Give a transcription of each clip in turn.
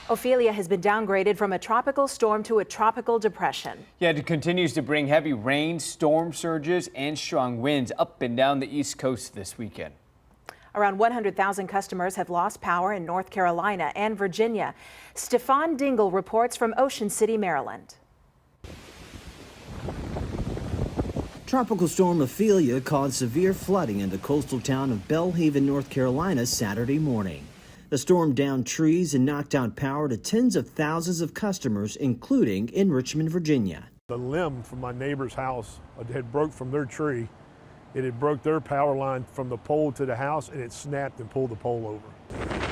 Ophelia has been downgraded from a tropical storm to a tropical depression. Yeah, it continues to bring heavy rain, storm surges, and strong winds up and down the East Coast this weekend. Around 100,000 customers have lost power in North Carolina and Virginia. Stefan Dingle reports from Ocean City, Maryland. Tropical storm Ophelia caused severe flooding in the coastal town of Belhaven, North Carolina, Saturday morning. The storm downed trees and knocked out power to tens of thousands of customers, including in Richmond, Virginia. The limb from my neighbor's house had broke from their tree. It had broke their power line from the pole to the house, and it snapped and pulled the pole over.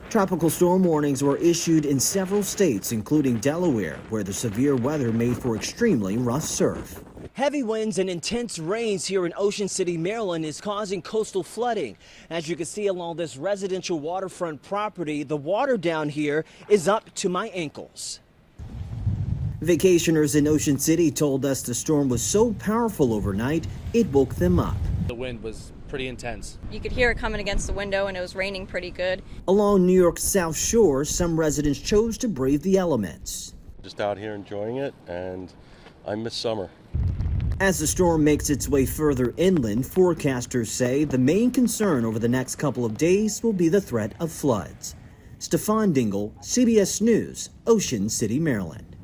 Tropical storm warnings were issued in several states, including Delaware, where the severe weather made for extremely rough surf. Heavy winds and intense rains here in Ocean City, Maryland is causing coastal flooding. As you can see along this residential waterfront property, the water down here is up to my ankles. Vacationers in Ocean City told us the storm was so powerful overnight, it woke them up. The wind was pretty intense. You could hear it coming against the window, and it was raining pretty good. Along New York's South Shore, some residents chose to brave the elements. Just out here enjoying it, and I miss summer. As the storm makes its way further inland, forecasters say the main concern over the next couple of days will be the threat of floods. Stefan Dingle, CBS News, Ocean City, Maryland.